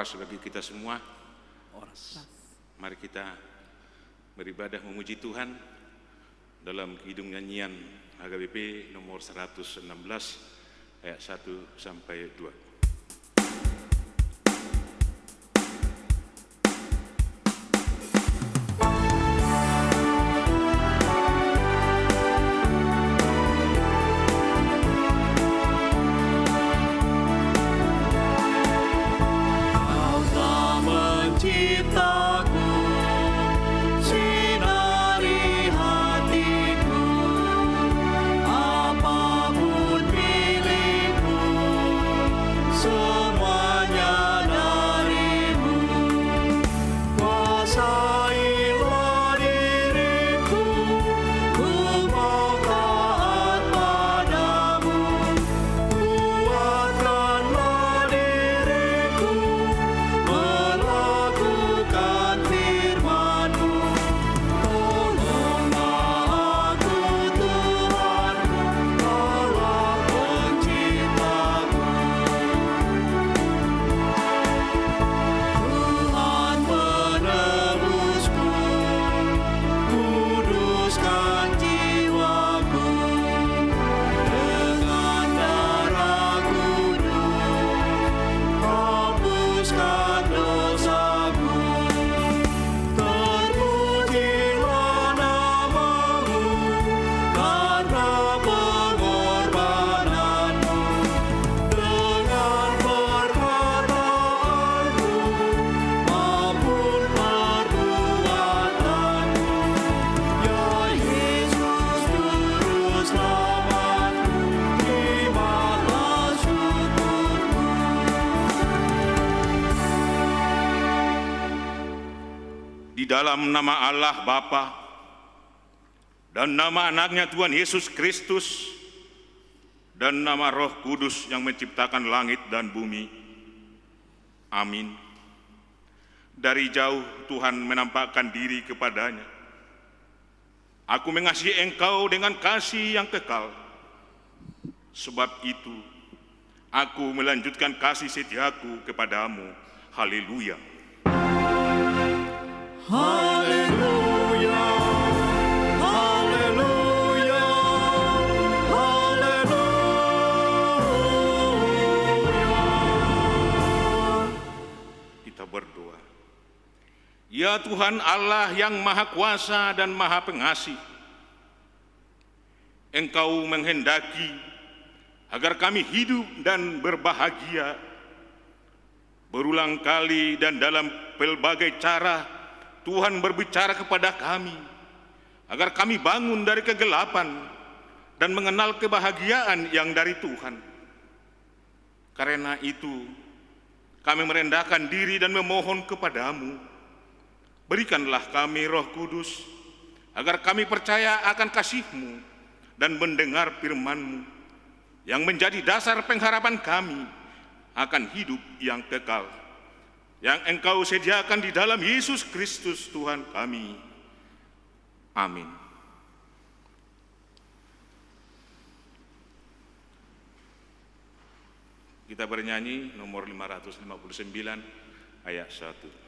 oras bagi kita semua. Mari kita beribadah memuji Tuhan dalam kidung nyanyian HKBP nomor 116 ayat 1 sampai 2. Dalam nama Allah Bapa dan nama anaknya Tuhan Yesus Kristus dan nama Roh Kudus yang menciptakan langit dan bumi. Amin. Dari jauh Tuhan menampakkan diri kepadanya. Aku mengasihi engkau dengan kasih yang kekal. Sebab itu aku melanjutkan kasih setiaku kepadamu. Haleluya. Haleluya, haleluya, haleluya. Kita berdoa. Ya Tuhan Allah yang Maha Kuasa dan Maha Pengasih, Engkau menghendaki agar kami hidup dan berbahagia. Berulang kali dan dalam pelbagai cara Tuhan berbicara kepada kami agar kami bangun dari kegelapan dan mengenal kebahagiaan yang dari Tuhan. Karena itu kami merendahkan diri dan memohon kepadamu, berikanlah kami Roh Kudus agar kami percaya akan kasih-Mu dan mendengar firman-Mu yang menjadi dasar pengharapan kami akan hidup yang kekal yang Engkau sediakan di dalam Yesus Kristus Tuhan kami. Amin. Kita bernyanyi nomor 559 ayat 1.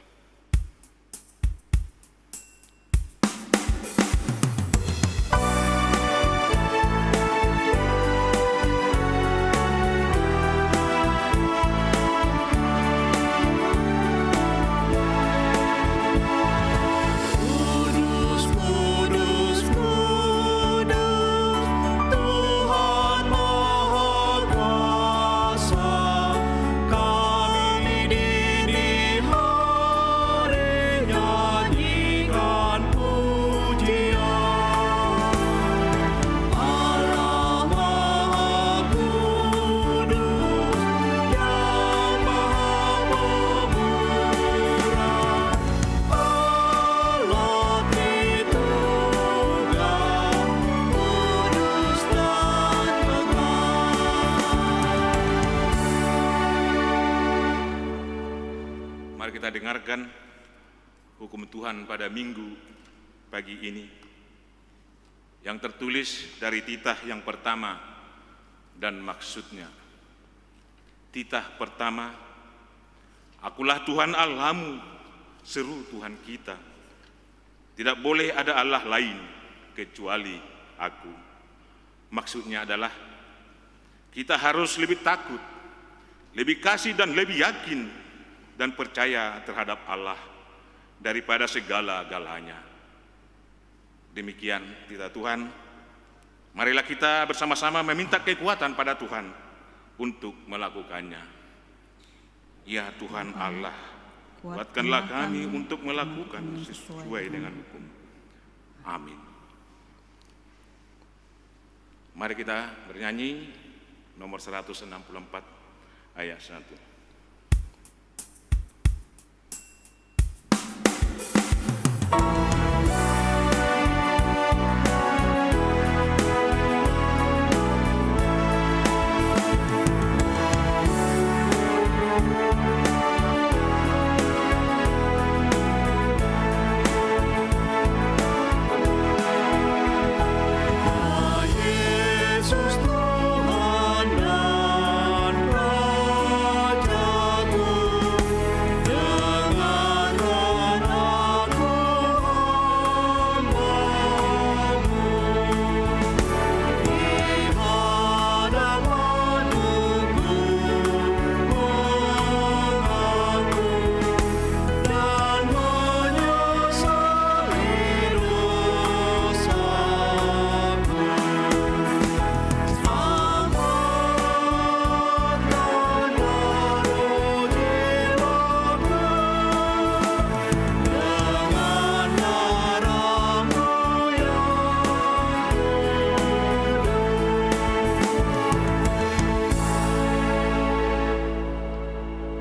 Kita dengarkan hukum Tuhan pada minggu pagi ini yang tertulis dari titah yang pertama dan maksudnya. Titah pertama, Akulah Tuhan Allahmu, seru Tuhan kita. Tidak boleh ada Allah lain kecuali aku. Maksudnya adalah kita harus lebih takut, lebih kasih dan lebih yakin dan percaya terhadap Allah daripada segala-galanya. Demikian kita Tuhan, marilah kita bersama-sama meminta kekuatan pada Tuhan untuk melakukannya. Ya Tuhan Allah, kuatkanlah kami untuk melakukan sesuai dengan hukum. Amin. Mari kita bernyanyi nomor 164 ayat 1. Yesus Tuhan dan Rajaku, dengarkan aku hambamu. Di hadapan-Mu ku mengaku dan menyesali dosaku.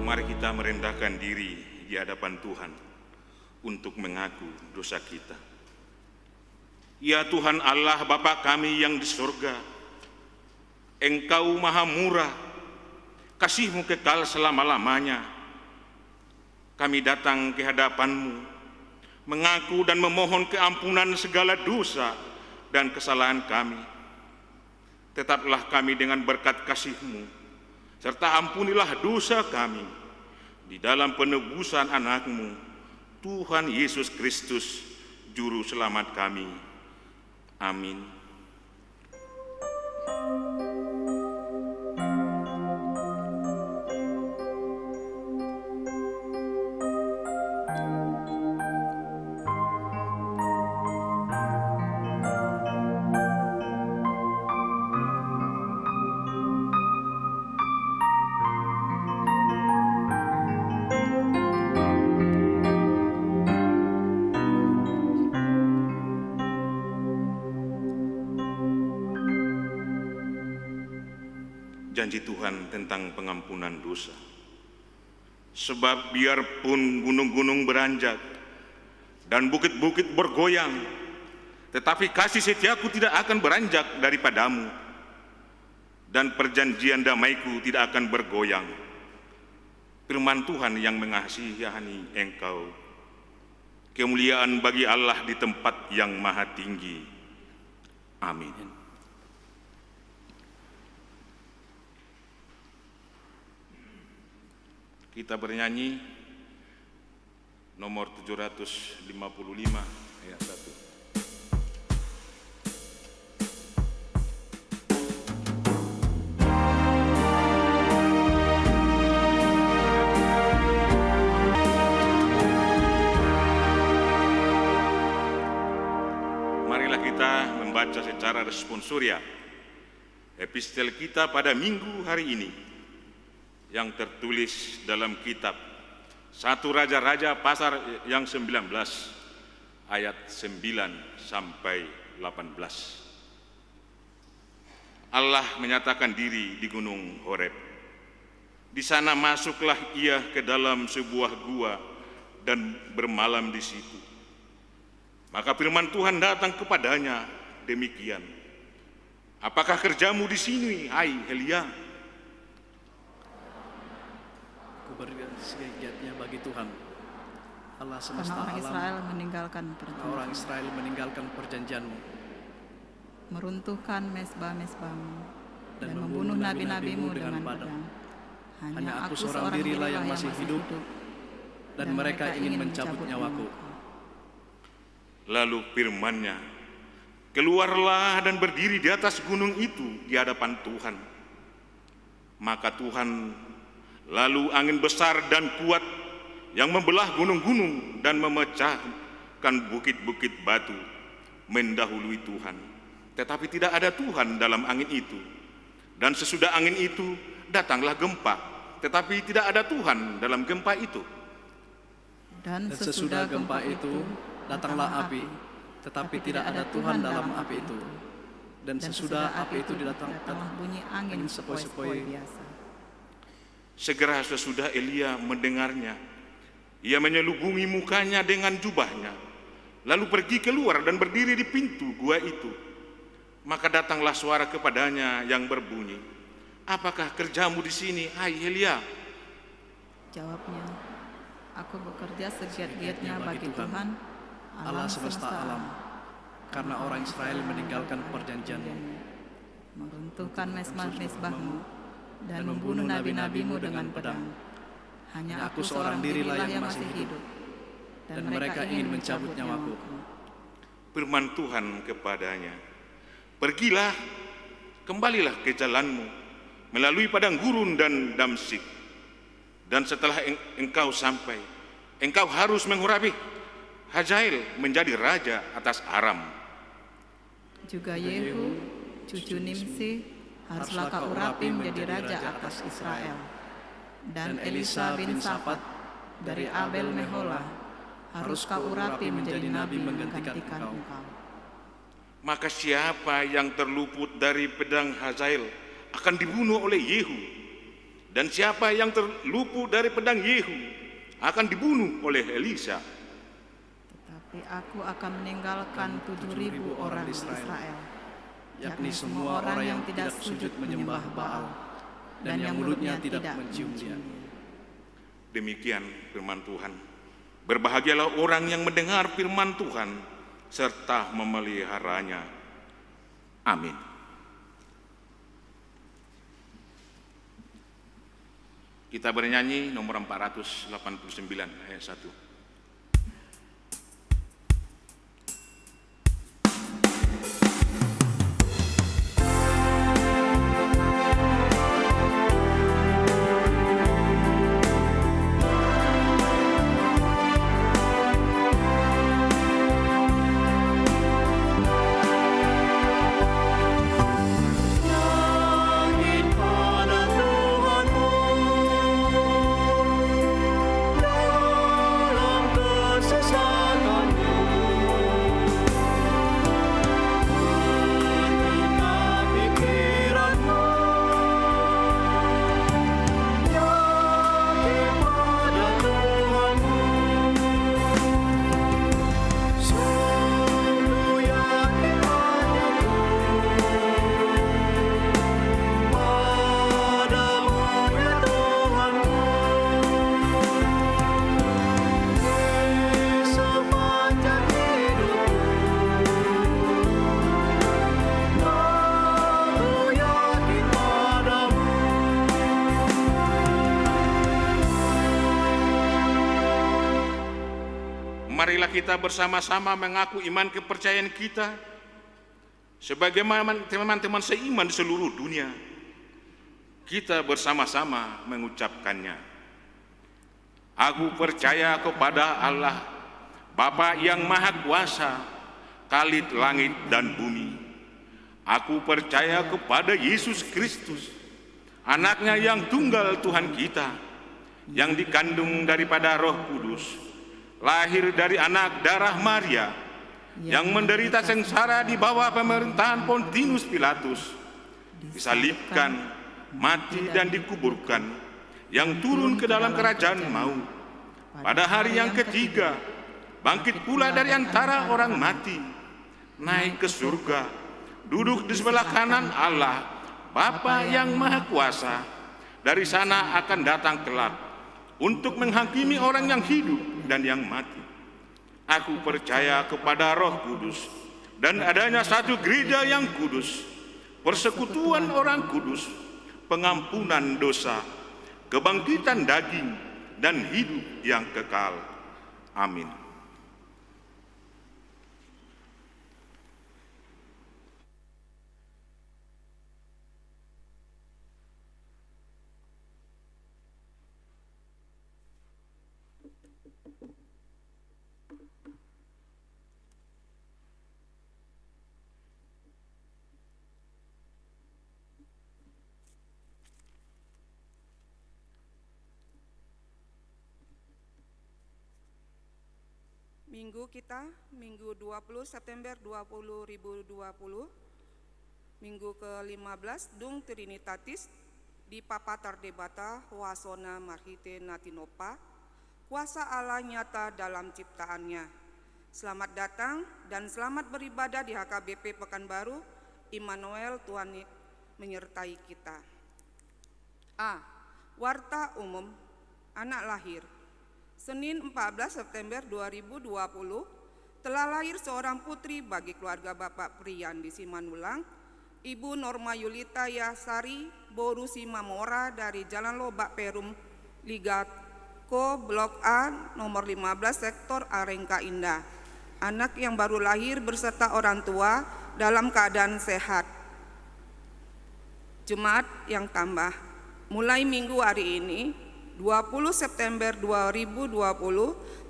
Mari kita merendahkan diri di hadapan Tuhan untuk mengaku dosa kita. Ya Tuhan Allah Bapa kami yang di surga, Engkau maha murah, kasih-Mu kekal selama-lamanya. Kami datang ke hadapan-Mu, mengaku dan memohon keampunan segala dosa dan kesalahan kami. Tetaplah kami dengan berkat kasih-Mu, serta ampunilah dosa kami di dalam penebusan anak-Mu, Tuhan Yesus Kristus, Juru Selamat kami. Amin. Janji Tuhan tentang pengampunan dosa. Sebab biarpun gunung-gunung beranjak dan bukit-bukit bergoyang, tetapi kasih setiaku tidak akan beranjak daripadamu, dan perjanjian damaiku tidak akan bergoyang. Firman Tuhan yang mengasihani engkau. Kemuliaan bagi Allah di tempat yang maha tinggi. Amin. Kita bernyanyi nomor 755 ayat 1. Marilah kita membaca secara responsoria epistel kita pada minggu hari ini, yang tertulis dalam kitab 1 Raja-Raja pasal yang 19 ayat 9 sampai 18. Allah menyatakan diri di Gunung Horeb. Di sana masuklah ia ke dalam sebuah gua dan bermalam di situ. Maka firman Tuhan datang kepadanya demikian. Apakah kerjamu di sini, hai Elia? Segiatnya bagi Tuhan Allah semesta Karena orang alam. Israel meninggalkan perjanjian, Orang Israel meninggalkan perjanjian-Mu meruntuhkan mesbah-mesbahmu, dan dan membunuh nabi-nabimu dengan pedang. Hanya aku seorang dirilah yang masih hidup, dan mereka ingin mencabut nyawaku. Lalu firman-Nya, keluarlah dan berdiri di atas gunung itu di hadapan Tuhan. Maka Tuhan, lalu angin besar dan kuat yang membelah gunung-gunung dan memecahkan bukit-bukit batu mendahului Tuhan. Tetapi tidak ada Tuhan dalam angin itu. Dan sesudah angin itu datanglah gempa, tetapi tidak ada Tuhan dalam gempa itu. Dan Dan sesudah gempa itu datanglah api, tetapi tidak ada Tuhan dalam api itu. Dan sesudah api itu datanglah bunyi angin sepoi-sepoi biasa. Segera sesudah Elia mendengarnya, ia menyelubungi mukanya dengan jubahnya, lalu pergi keluar dan berdiri di pintu gua itu. Maka datanglah suara kepadanya yang berbunyi, apakah kerjamu di sini, hai Elia? Jawabnya, aku bekerja segiat-giatnya bagi Tuhan, Allah semesta alam, karena orang Israel meninggalkan perjanjianmu, meruntuhkan mesbah-mesbahmu, dan membunuh nabi-nabimu dengan pedang. Hanya aku seorang dirilah yang masih hidup, dan mereka ingin mencabut nyawaku. Firman Tuhan kepadanya, pergilah, kembalilah ke jalanmu, melalui padang gurun dan Damsyik. Dan setelah engkau sampai, engkau harus mengurapi Hazael menjadi raja atas Aram. Juga Yehu, cucu Nimsi, haruslah kau urapi menjadi raja atas Israel. Dan Elisa bin Safat dari Abel Meholah, harus kau urapi menjadi nabi menggantikan engkau. Maka siapa yang terluput dari pedang Hazael akan dibunuh oleh Yehu, dan siapa yang terluput dari pedang Yehu akan dibunuh oleh Elisa. Tetapi aku akan meninggalkan 7.000 orang Israel, yakni semua orang yang tidak sujud menyembah Baal, dan yang mulutnya tidak mencium dia. Demikian firman Tuhan. Berbahagialah orang yang mendengar firman Tuhan serta memeliharanya. Amin. Kita bernyanyi nomor 489 ayat 1. Yakin pada Tuhanmu dalam kesesakanmu, tentukan pikiranmu. Yakin pada Tuhanmu, sungguh yakin padamu. Padamu ya Tuhanku, di sepanjang hidupku, aku yakin padamu. Marilah kita bersama-sama mengaku iman kepercayaan kita sebagaimana teman-teman seiman di seluruh dunia. Kita bersama-sama mengucapkannya. Aku percaya kepada Allah, Bapa yang Maha Kuasa, Khalid langit dan bumi. Aku percaya kepada Yesus Kristus, Anaknya yang tunggal Tuhan kita, yang dikandung daripada Roh Kudus, lahir dari anak darah Maria, yang menderita sengsara di bawah pemerintahan Pontius Pilatus, disalibkan, mati dan dikuburkan, yang turun ke dalam kerajaan maut. Pada hari yang ketiga, bangkit pula dari antara orang mati, naik ke surga, duduk di sebelah kanan Allah, Bapa yang Maha Kuasa. Dari sana akan datang kelak untuk menghakimi orang yang hidup dan yang mati. Aku percaya kepada Roh Kudus dan adanya satu gereja yang kudus, persekutuan orang kudus, pengampunan dosa, kebangkitan daging, dan hidup yang kekal. Amin. Minggu kita, Minggu 20 September 2020, Minggu ke-15, Dung Trinitatis, di Papatar Debata, Wasona Marhite Natinopa, kuasa Allah nyata dalam ciptaannya. Selamat datang dan selamat beribadah di HKBP Pekanbaru, Immanuel Tuhan menyertai kita. A. Warta umum, anak lahir. Senin 14 September 2020 telah lahir seorang putri bagi keluarga Bapak Priyan di Simanulang, Ibu Norma Yulita Yasari Boru Simamora dari Jalan Lobak Perum, Ligako Blok A nomor 15 Sektor Arengka Indah. Anak yang baru lahir berserta orang tua dalam keadaan sehat. Jemaat yang tambah, mulai minggu hari ini 20 September 2020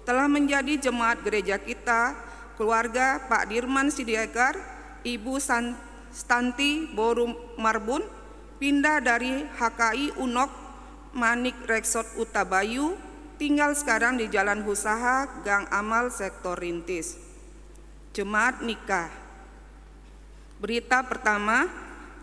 telah menjadi jemaat gereja kita, keluarga Pak Dirman Sidiagar, Ibu Stanti Boru Marbun, pindah dari HKI Unok Manik Reksot Utabayu, tinggal sekarang di Jalan Usaha Gang Amal Sektor Rintis. Jemaat nikah. Berita pertama,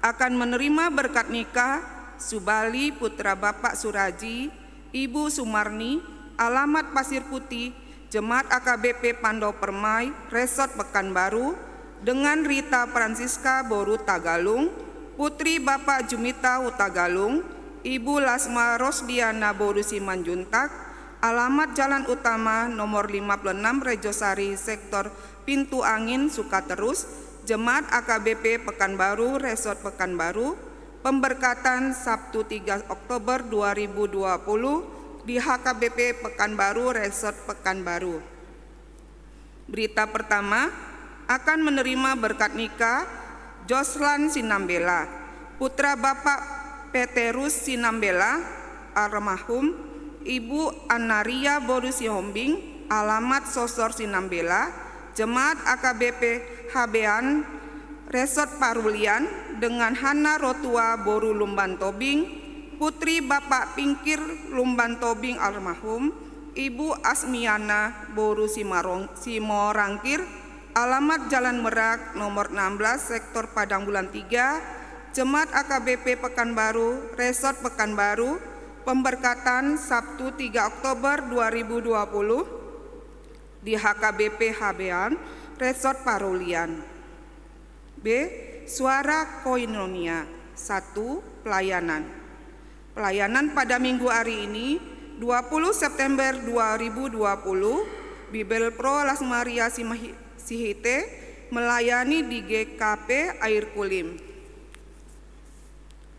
akan menerima berkat nikah Subali putra Bapak Suraji, Ibu Sumarni, alamat Pasir Putih, Jemaat AKBP Pandau Permai, Resort Pekanbaru, dengan Rita Francisca Boru Tagalung, putri Bapak Jumita Utagalung, Ibu Lasma Rosdiana Boru Simanjuntak, alamat Jalan Utama nomor 56 Rejosari, Sektor Pintu Angin, Sukaterus, Jemaat AKBP Pekanbaru, Resort Pekanbaru, pemberkatan Sabtu 3 Oktober 2020 di HKBP Pekanbaru, Resort Pekanbaru. Berita pertama, akan menerima berkat nikah Joslan Sinambela, putra Bapak Peterus Sinambela, almarhum, Ibu Anaria Boru Sihombing, alamat Sosor Sinambela, Jemaat AKBP Habean, Resort Parulian, dengan Hana Rotua Boru Lumban Tobing, putri Bapak Pingkir Lumban Tobing almarhum, Ibu Asmiana Boru Simorangkir, alamat Jalan Merak nomor 16 Sektor Padang Bulan 3, Jemaat AKBP Pekanbaru, Resort Pekanbaru, pemberkatan Sabtu 3 Oktober 2020 di HKBP Habean, Resort Parulian. B. Suara Koinonia. 1. Pelayanan. Pelayanan pada minggu hari ini 20 September 2020 Bibel Pro Las Maria Sihite melayani di GKP Air Kulim.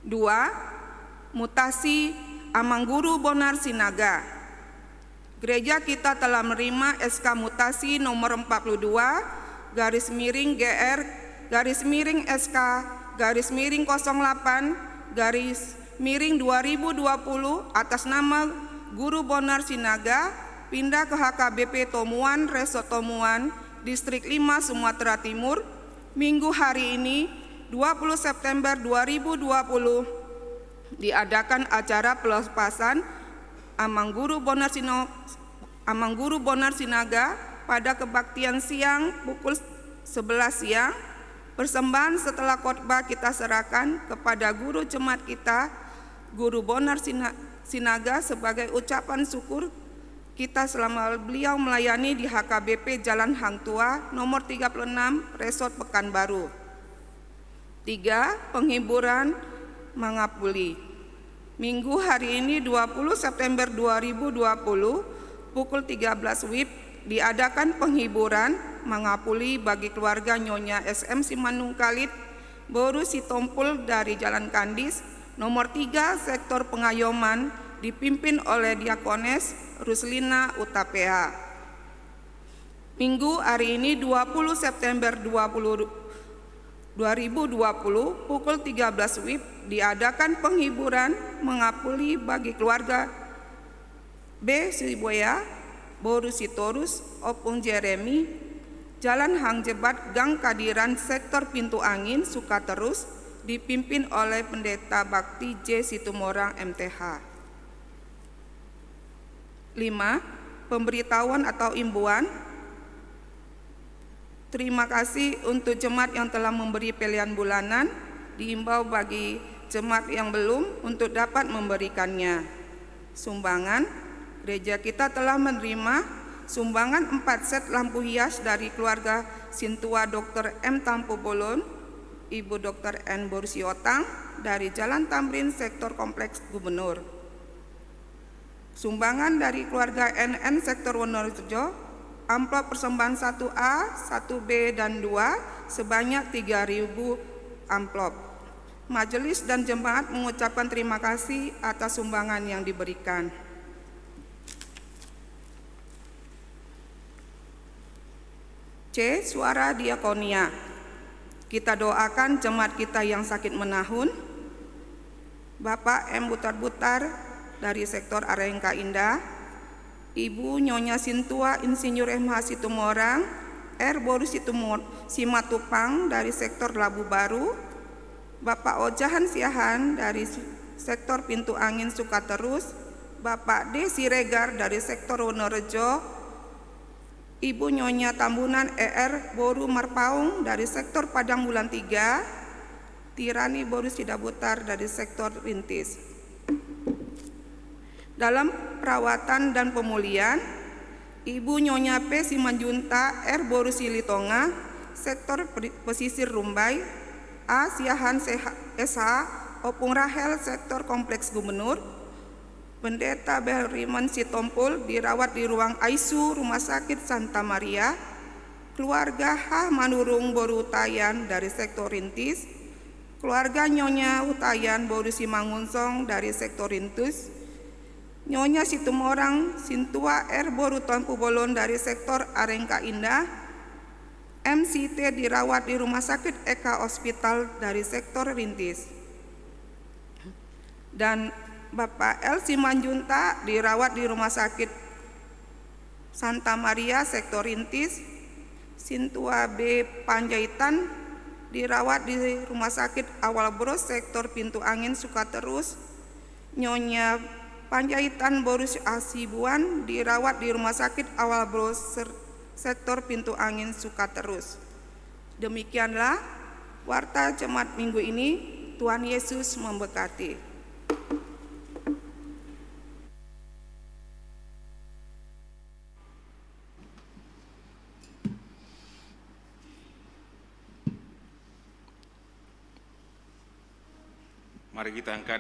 2. Mutasi Amangguru Bonar Sinaga. Gereja kita telah menerima SK mutasi nomor 42 garis miring GR garis miring SK garis miring 08 garis miring 2020 atas nama Guru Bonar Sinaga pindah ke HKBP Tomuan, Resort Tomuan, Distrik 5 Sumatera Timur, minggu hari ini 20 September 2020 diadakan acara pelepasan Amangguru Bonar Sinaga pada kebaktian siang pukul 11 siang. Persembahan setelah khotbah kita serahkan kepada guru jemaat kita, Guru Bonar Sinaga, sebagai ucapan syukur kita selama beliau melayani di HKBP Jalan Hang Tua nomor 36 Resort Pekanbaru. 3. Penghiburan Mangapuli. Minggu hari ini 20 September 2020 pukul 13 WIB diadakan penghiburan Mangapuli bagi keluarga Nyonya SM Simanungkalit Boru Sitompul dari Jalan Kandis nomor 3 Sektor Pengayoman dipimpin oleh Diakones Ruslina Utapea. Minggu hari ini 20 September 2020 pukul 13 WIB diadakan penghiburan mengapuli bagi keluarga B. Siboya, Boru Sitorus, Opung Jeremy, Jalan Hang Jebat, Gang Kadiran, Sektor Pintu Angin, Sukaterus, dipimpin oleh Pendeta Bakti J. Situmorang MTH. 5. Pemberitahuan atau imbuan. Terima kasih untuk jemaat yang telah memberi pilihan bulanan, diimbau bagi jemaat yang belum untuk dapat memberikannya. Sumbangan, gereja kita telah menerima sumbangan 4 set lampu hias dari keluarga Sintua Dr. M. Tampu Bolon, Ibu Dr. N. Borsiotang dari Jalan Tamrin, Sektor Kompleks Gubernur. Sumbangan dari keluarga NN Sektor Wonorejo, amplop persembahan 1A, 1B, dan 2 sebanyak 3.000 amplop. Majelis dan jemaat mengucapkan terima kasih atas sumbangan yang diberikan. C. Suara diakonia. Kita doakan jemaat kita yang sakit menahun, Bapak M. Butar-Butar dari Sektor Arengka Indah, Ibu Nyonya Sintua Insinyur MH Situmorang, R. Boru Simatupang dari Sektor Labu Baru, Bapak Ojahan Siahan dari Sektor Pintu Angin Sukaterus, Bapak D. Siregar dari Sektor Wonorejo, Ibu Nyonya Tambunan ER Boru Marpaung dari Sektor Padang Bulan 3, Tirani Boru Sidabutar dari Sektor Rintis. Dalam perawatan dan pemulihan, Ibu Nyonya P. Simanjunta R. Boru Silitonga, Sektor Pesisir Rumbai, A. Siahan SH, Opung Rahel, Sektor Kompleks Gubernur, Pendeta Beriman Sitompul dirawat di ruang ICU Rumah Sakit Santa Maria, keluarga H. Manurung Boru Utayan dari Sektor Rintis, keluarga Nyonya Utayan Boru Simangunsong dari Sektor Rintis, Nyonya Situmorang Sintua R. Boru Tuanku Bolon dari Sektor Arengka Indah, MCT dirawat di Rumah Sakit Eka Hospital dari Sektor Rintis, dan Bapak L. Simanjunta dirawat di Rumah Sakit Santa Maria Sektor Rintis, Sintua B. Panjaitan dirawat di Rumah Sakit Awal Bros Sektor Pintu Angin Sukaterus, Nyonya Panjaitan Borus Asibuan dirawat di Rumah Sakit Awal Bros Sektor Pintu Angin Sukaterus. Demikianlah warta jemaat minggu ini. Tuhan Yesus memberkati. Mari kita angkat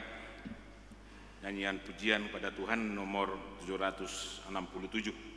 nyanyian pujian pada Tuhan nomor 767.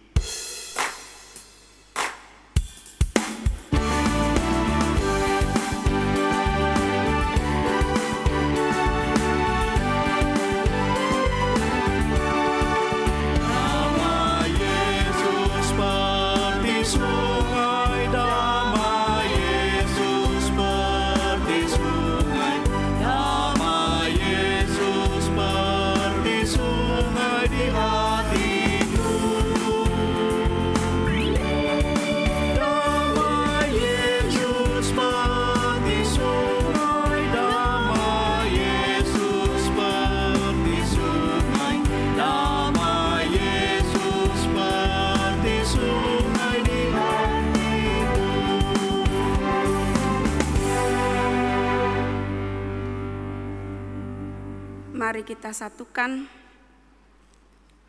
Mari kita satukan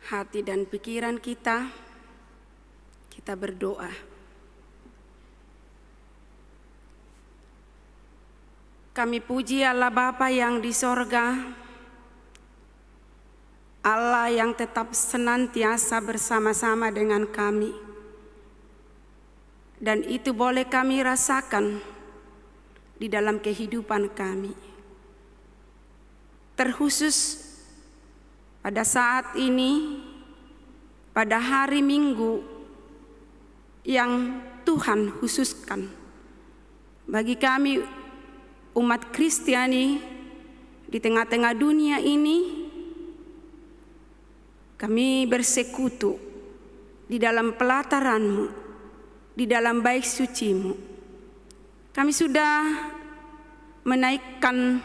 hati dan pikiran kita, kita berdoa. Kami puji Allah Bapa yang di sorga, Allah yang tetap senantiasa bersama-sama dengan kami. Dan itu boleh kami rasakan di dalam kehidupan kami. Terkhusus pada saat ini, pada hari Minggu yang Tuhan khususkan bagi kami umat Kristiani di tengah-tengah dunia ini, kami bersekutu di dalam pelataran-Mu, di dalam bait suci-Mu. Kami sudah menaikkan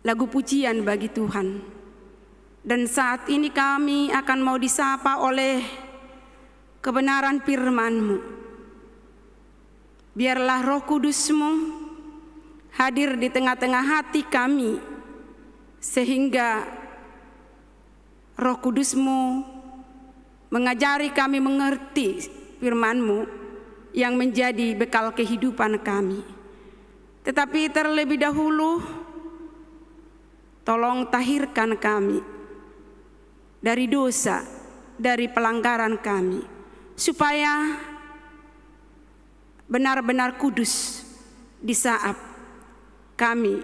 lagu pujian bagi Tuhan. Dan saat ini kami akan mau disapa oleh kebenaran firman-Mu. Biarlah Roh Kudus-Mu hadir di tengah-tengah hati kami, sehingga Roh Kudus-Mu mengajari kami mengerti firman-Mu yang menjadi bekal kehidupan kami. Tetapi terlebih dahulu, tolong tahirkan kami dari dosa, dari pelanggaran kami, supaya benar-benar kudus di saat kami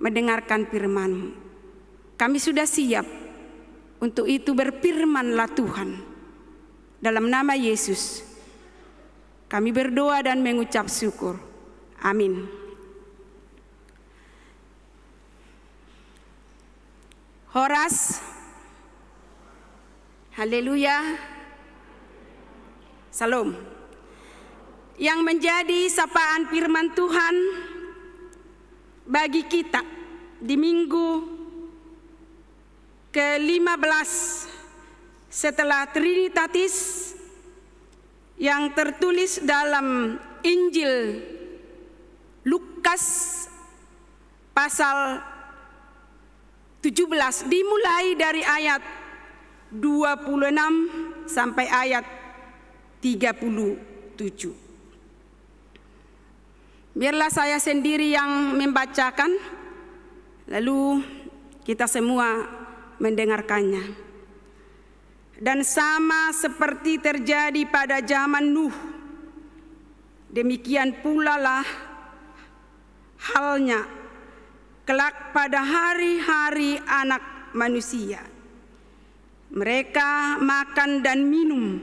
mendengarkan firman-Mu. Kami sudah siap, untuk itu berfirmanlah Tuhan. Dalam nama Yesus, kami berdoa dan mengucap syukur. Amin. Horas, haleluya, salam. Yang menjadi sapaan firman Tuhan bagi kita di minggu ke-15 setelah Trinitatis yang tertulis dalam Injil Lukas pasal 17, dimulai dari ayat 26 sampai ayat 37. Biarlah saya sendiri yang membacakan, lalu kita semua mendengarkannya. Dan sama seperti terjadi pada zaman Nuh, demikian pula lah halnya kelak pada hari-hari Anak Manusia. Mereka makan dan minum,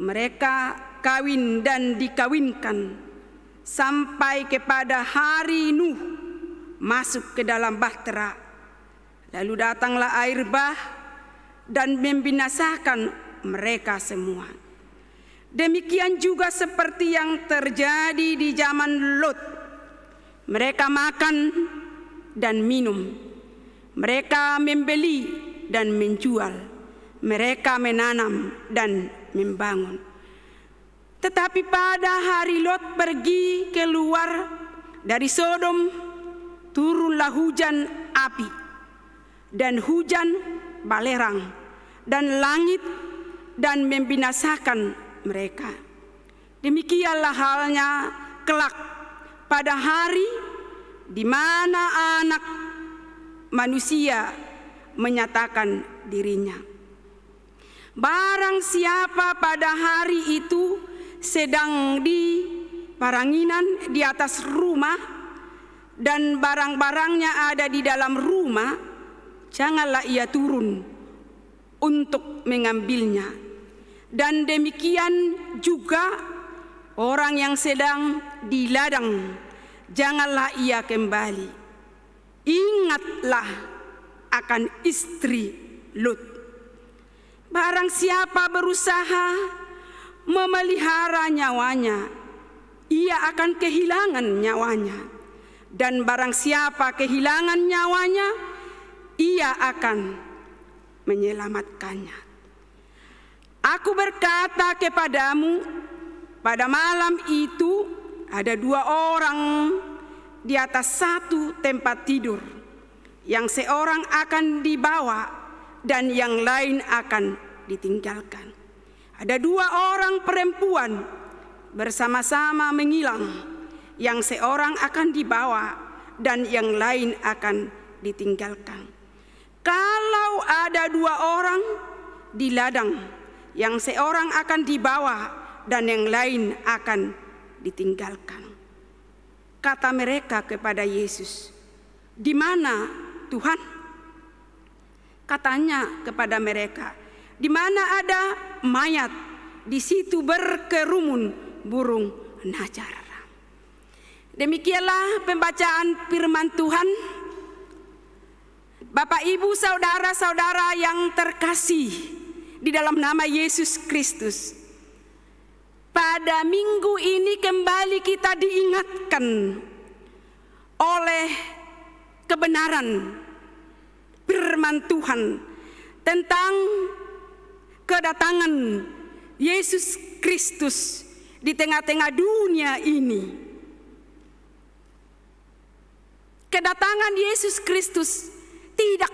mereka kawin dan dikawinkan, sampai kepada hari Nuh masuk ke dalam bahtera. Lalu datanglah air bah dan membinasakan mereka semua. Demikian juga seperti yang terjadi di zaman Lot. Mereka makan dan minum, mereka membeli dan menjual, mereka menanam dan membangun. Tetapi pada hari Lot pergi keluar dari Sodom, turunlah hujan api dan hujan balerang dan langit dan membinasakan mereka. Demikianlah halnya kelak pada hari di mana Anak Manusia menyatakan dirinya. Barang siapa pada hari itu sedang di paranginan di atas rumah dan barang-barangnya ada di dalam rumah, janganlah ia turun untuk mengambilnya. Dan demikian juga orang yang sedang di ladang, janganlah ia kembali. Ingatlah akan istri Lot. Barang siapa berusaha memelihara nyawanya, ia akan kehilangan nyawanya. Dan barang siapa kehilangan nyawanya, ia akan menyelamatkannya. Aku berkata kepadamu, pada malam itu ada 2 orang di atas satu tempat tidur, yang seorang akan dibawa dan yang lain akan ditinggalkan. Ada 2 orang perempuan bersama-sama mengilang, yang seorang akan dibawa dan yang lain akan ditinggalkan. Kalau ada 2 orang di ladang, yang seorang akan dibawa dan yang lain akan ditinggalkan. Kata mereka kepada Yesus, "Di mana, Tuhan?" Katanya kepada mereka, di mana ada mayat, di situ berkerumun burung najar. Demikianlah pembacaan firman Tuhan. Bapak, Ibu, saudara-saudara yang terkasih di dalam nama Yesus Kristus, pada minggu ini kembali kita diingatkan oleh kebenaran firman Tuhan tentang kedatangan Yesus Kristus di tengah-tengah dunia ini. Kedatangan Yesus Kristus tidak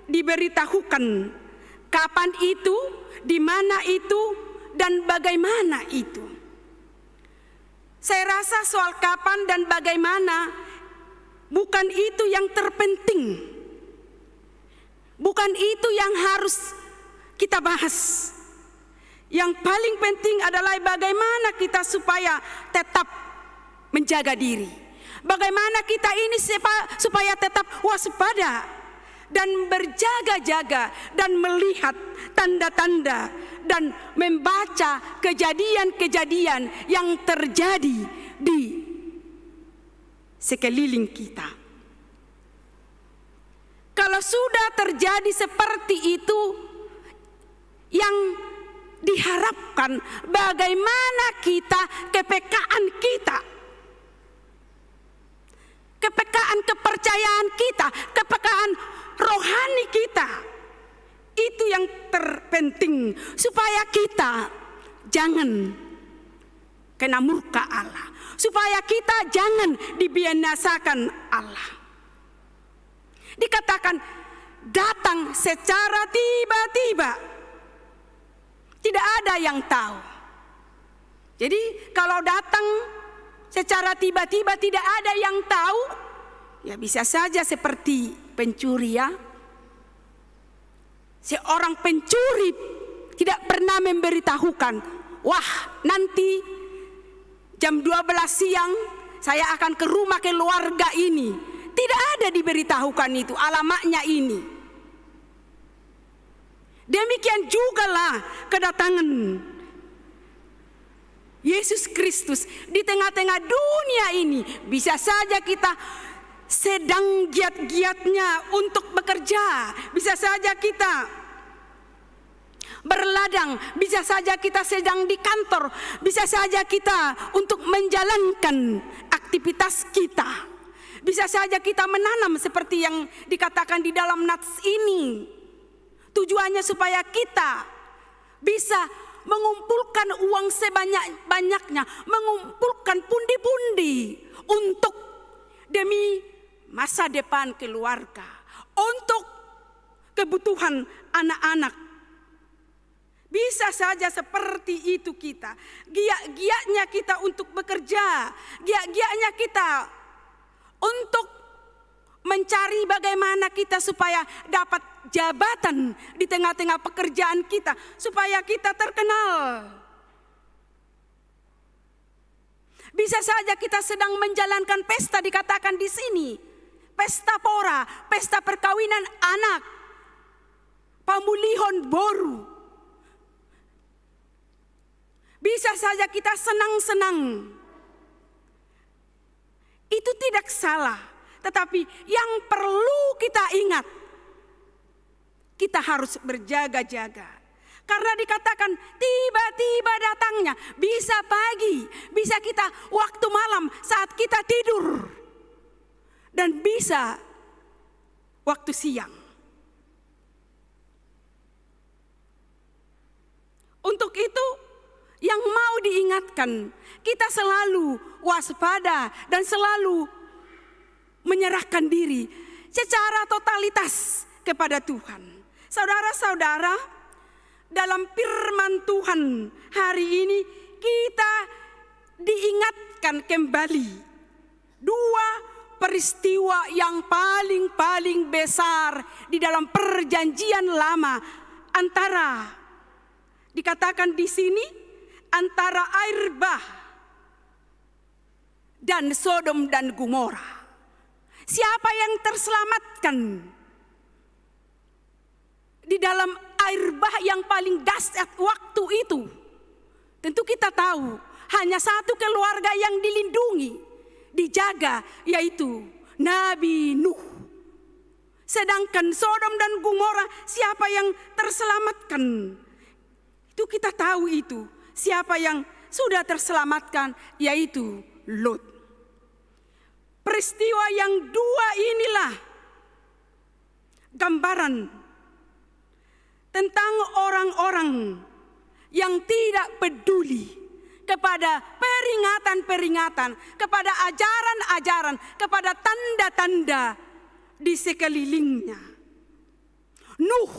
diberitahukan kapan itu, di mana itu, dan bagaimana itu. Saya rasa soal kapan dan bagaimana bukan itu yang terpenting. Bukan itu yang harus kita bahas. Yang paling penting adalah bagaimana kita supaya tetap menjaga diri. Bagaimana kita ini supaya tetap waspada dan berjaga-jaga dan melihat tanda-tanda dan membaca kejadian-kejadian yang terjadi di sekeliling kita. Kalau sudah terjadi seperti itu, yang diharapkan bagaimana kita, kepekaan kita, kepekaan kepercayaan kita, kepekaan rohani kita, itu yang terpenting supaya kita jangan kena murka Allah, supaya kita jangan dibinasakan Allah. Dikatakan datang secara tiba-tiba, tidak ada yang tahu. Jadi kalau datang secara tiba-tiba tidak ada yang tahu, ya bisa saja seperti pencuri ya. Seorang pencuri tidak pernah memberitahukan, wah nanti jam 12 siang saya akan ke rumah keluarga ini. Tidak ada diberitahukan itu, alamatnya ini. Demikian jugalah kedatangan Yesus Kristus di tengah-tengah dunia ini. Bisa saja kita sedang giat-giatnya untuk bekerja, bisa saja kita berladang, bisa saja kita sedang di kantor, bisa saja kita untuk menjalankan aktivitas kita, bisa saja kita menanam seperti yang dikatakan di dalam nats ini. Tujuannya supaya kita bisa mengumpulkan uang sebanyak-banyaknya, mengumpulkan pundi-pundi untuk demi masa depan keluarga, untuk kebutuhan anak-anak. Bisa saja seperti itu kita. Giat-giatnya kita untuk bekerja, giat-giatnya kita untuk mencari bagaimana kita supaya dapat jabatan di tengah-tengah pekerjaan kita, supaya kita terkenal. Bisa saja kita sedang menjalankan pesta, dikatakan di sini, pesta pora, pesta perkawinan anak, pamulihon boru. Bisa saja kita senang-senang. Itu tidak salah, tetapi yang perlu kita ingat, kita harus berjaga-jaga. Karena dikatakan tiba-tiba datangnya, bisa pagi, bisa kita waktu malam saat kita tidur, dan bisa waktu siang. Untuk itu yang mau diingatkan, kita selalu waspada dan selalu menyerahkan diri secara totalitas kepada Tuhan. Saudara-saudara, dalam firman Tuhan hari ini kita diingatkan kembali dua peristiwa yang paling besar di dalam perjanjian lama, antara dikatakan di sini antara air bah dan Sodom dan Gomora. Siapa yang terselamatkan? di dalam air bah yang paling dahsyat waktu itu. Tentu kita tahu hanya satu keluarga yang dilindungi, dijaga, yaitu Nabi Nuh. Sedangkan Sodom dan Gomora, siapa yang terselamatkan? Itu kita tahu itu. Siapa yang sudah terselamatkan, yaitu Lot. Peristiwa yang dua inilah gambaran tentang orang-orang yang tidak peduli kepada peringatan-peringatan, kepada ajaran-ajaran, kepada tanda-tanda di sekelilingnya. Nuh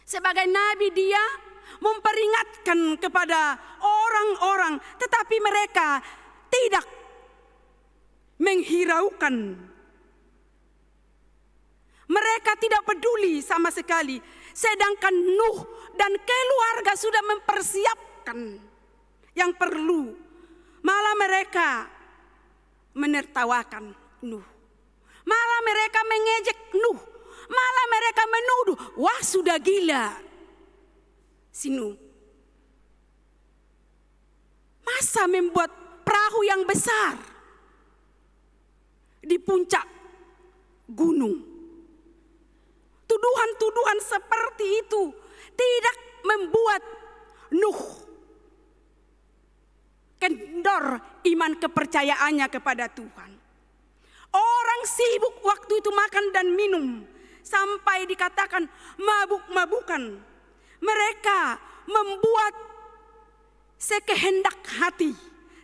sebagai nabi, dia memperingatkan kepada orang-orang, tetapi mereka tidak menghiraukan. Mereka tidak peduli sama sekali. Sedangkan Nuh dan keluarga sudah mempersiapkan yang perlu. Malah mereka menertawakan Nuh. Malah mereka mengejek Nuh. Malah mereka menuduh, wah sudah gila si Nuh. Masa membuat perahu yang besar di puncak gunung? Tuduhan-tuduhan seperti itu tidak membuat Nuh kendor iman kepercayaannya kepada Tuhan. Orang sibuk waktu itu makan dan minum sampai dikatakan mabuk-mabukan. Mereka membuat sekehendak hati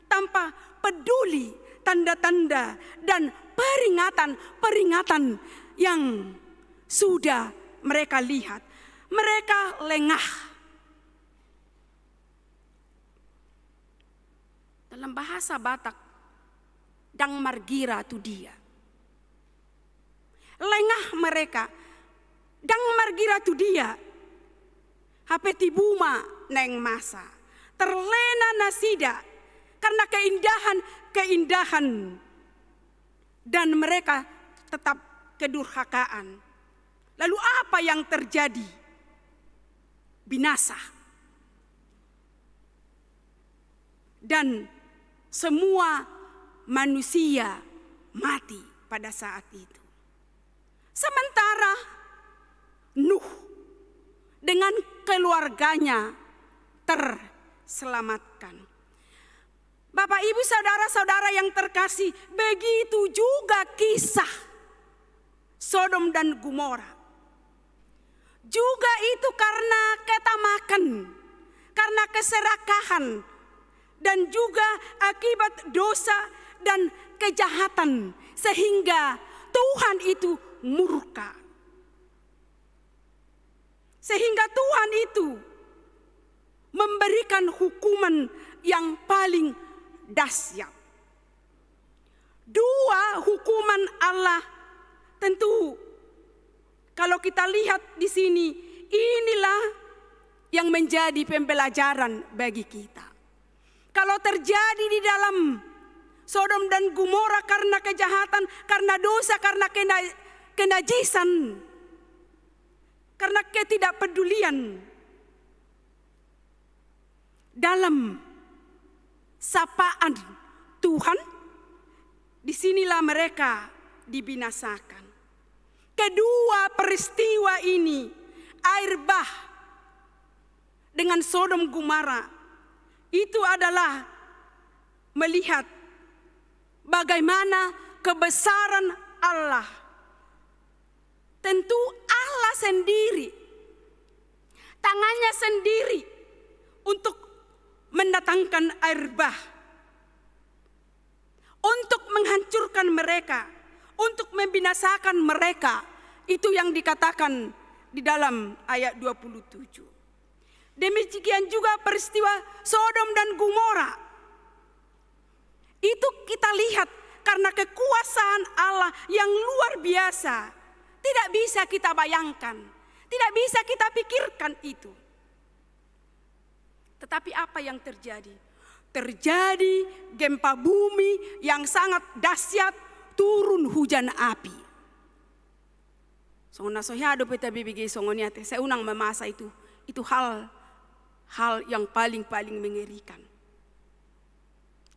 tanpa peduli tanda-tanda dan peringatan-peringatan yang sudah mereka lihat. Mereka lengah. Dalam bahasa Batak, dang margira tu dia. Lengah mereka. Dang margira tu dia. Hapeti buma neng masa. Terlena nasida karena keindahan. Dan mereka tetap kedurhakaan. Lalu apa yang terjadi? Binasa. Dan semua manusia mati pada saat itu. Sementara Nuh dengan keluarganya terselamatkan. Bapak, Ibu, saudara-saudara yang terkasih, begitu juga kisah Sodom dan Gomora. Juga itu karena ketamakan, karena keserakahan, dan juga akibat dosa dan kejahatan, sehingga Tuhan itu murka. Sehingga Tuhan itu memberikan hukuman yang paling dahsyat. Dua hukuman Allah tentu kalau kita lihat di sini, inilah yang menjadi pembelajaran bagi kita. Kalau terjadi di dalam Sodom dan Gomora karena kejahatan, karena dosa, karena kenajisan, karena ketidakpedulian, dalam sapaan Tuhan, disinilah mereka dibinasakan. Kedua peristiwa ini, air bah dengan Sodom Gomora, itu adalah melihat bagaimana kebesaran Allah. Tentu Allah sendiri, tangannya sendiri untuk mendatangkan air bah, untuk menghancurkan mereka, untuk membinasakan mereka. Itu yang dikatakan di dalam ayat 27. Demikian juga peristiwa Sodom dan Gomora. Itu kita lihat karena kekuasaan Allah yang luar biasa. Tidak bisa kita bayangkan, tidak bisa kita pikirkan itu. Tetapi apa yang terjadi? Terjadi gempa bumi yang sangat dahsyat, turun hujan api. Songona sohado peta bibigi songonia te seunang memasa itu hal yang paling mengerikan.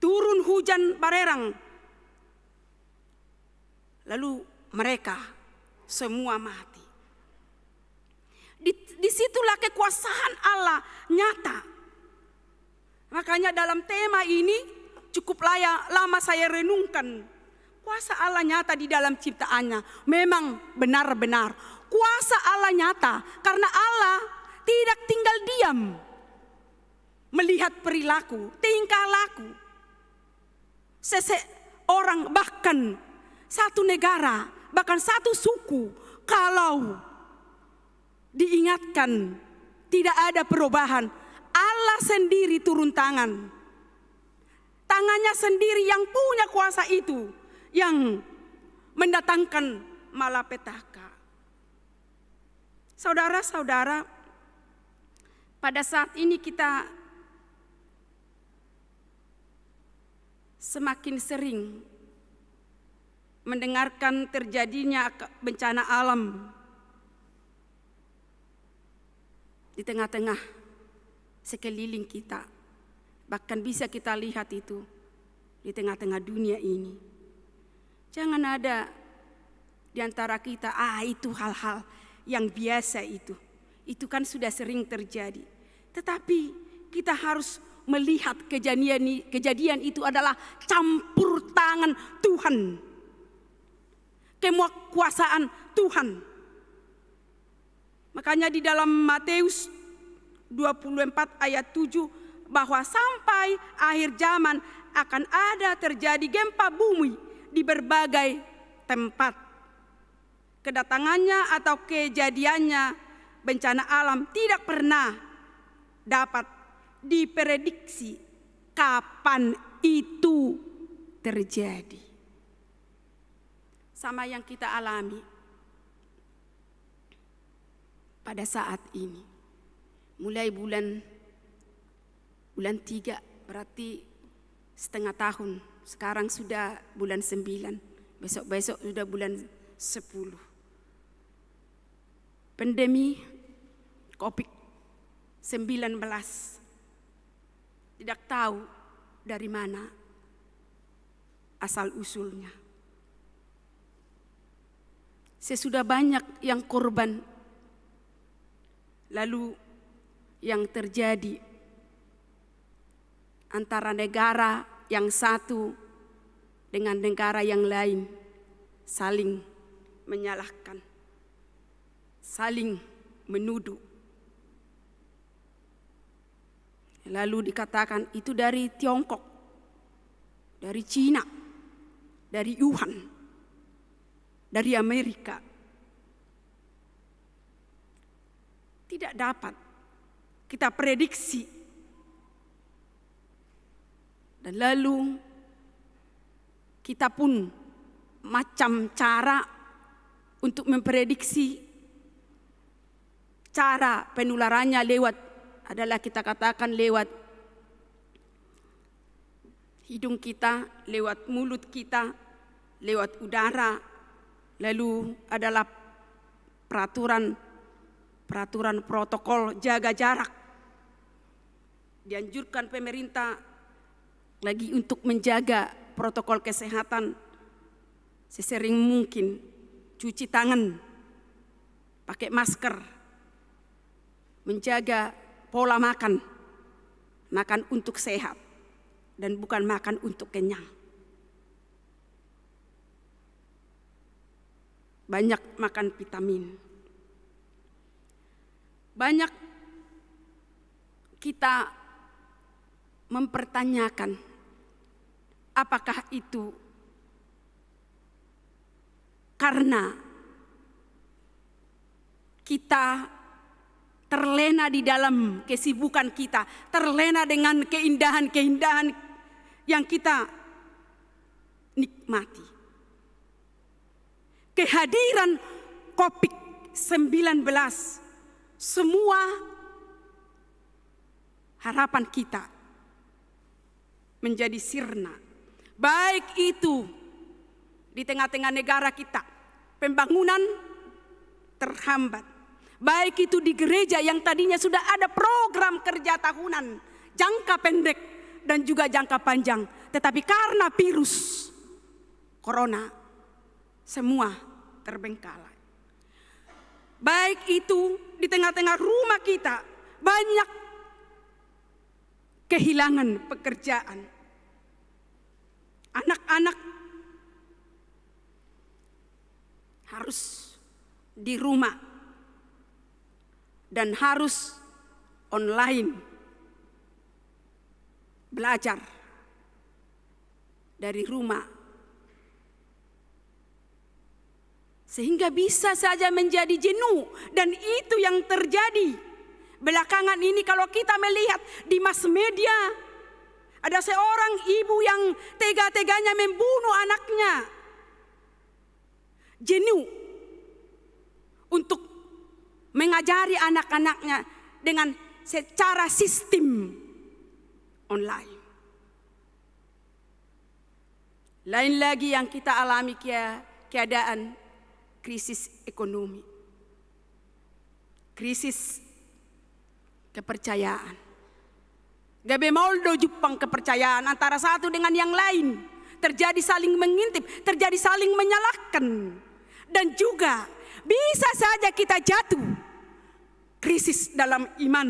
Turun hujan barerang, lalu mereka semua mati. Disitulah kekuasaan Allah nyata. Makanya dalam tema ini cukup lama saya renungkan. Kuasa Allah nyata di dalam ciptaannya. Memang benar-benar kuasa Allah nyata. Karena Allah tidak tinggal diam melihat perilaku, tingkah laku seseorang, bahkan satu negara, bahkan satu suku. Kalau diingatkan tidak ada perubahan, Allah sendiri turun tangan. Tangannya sendiri yang punya kuasa itu yang mendatangkan malapetaka. Saudara-saudara, pada saat ini kita semakin sering mendengarkan terjadinya bencana alam di tengah-tengah sekeliling kita. Bahkan bisa kita lihat itu di tengah-tengah dunia ini. Jangan ada di antara kita, itu hal-hal yang biasa itu. Itu kan sudah sering terjadi. Tetapi kita harus melihat kejadian itu adalah campur tangan Tuhan. Kekuasaan Tuhan. Makanya di dalam Matius 24 ayat 7 bahwa sampai akhir zaman akan ada terjadi gempa bumi di berbagai tempat. Kedatangannya atau kejadiannya bencana alam tidak pernah dapat diprediksi kapan itu terjadi. Sama yang kita alami pada saat ini. Mulai bulan 3 berarti setengah tahun. Sekarang sudah bulan 9, besok-besok sudah bulan 10. Pandemi COVID-19 tidak tahu dari mana asal usulnya. Sesudah banyak yang korban, lalu yang terjadi antara negara yang satu dengan negara yang lain saling menyalahkan, saling menuduh. Lalu dikatakan itu dari Tiongkok, dari Cina, dari Wuhan, dari Amerika. Tidak dapat kita prediksi. Dan lalu kita pun macam cara untuk memprediksi cara penularannya adalah kita katakan lewat hidung kita, lewat mulut kita, lewat udara. Lalu adalah peraturan protokol jaga jarak. Dianjurkan pemerintah lagi untuk menjaga protokol kesehatan sesering mungkin, cuci tangan, pakai masker, menjaga pola makan untuk sehat dan bukan makan untuk kenyang. Banyak makan vitamin. Banyak kita mempertanyakan apakah itu karena kita terlena di dalam kesibukan kita, terlena dengan keindahan-keindahan yang kita nikmati. Kehadiran COVID-19 semua harapan kita menjadi sirna. Baik itu di tengah-tengah negara kita, pembangunan terhambat. Baik itu di gereja yang tadinya sudah ada program kerja tahunan, jangka pendek dan juga jangka panjang. Tetapi karena virus corona, semua terbengkalai. Baik itu di tengah-tengah rumah kita, banyak kehilangan pekerjaan. Anak-anak harus di rumah dan harus online belajar dari rumah. Sehingga bisa saja menjadi jenuh, dan itu yang terjadi belakangan ini. Kalau kita melihat di mass media, ada seorang ibu yang tega-teganya membunuh anaknya. Jenuh untuk mengajari anak-anaknya dengan secara sistem online. Lain lagi yang kita alami keadaan krisis ekonomi, krisis kepercayaan. Gabe moldo jupang kepercayaan antara satu dengan yang lain. Terjadi saling mengintip, terjadi saling menyalahkan. Dan juga bisa saja kita jatuh krisis dalam iman.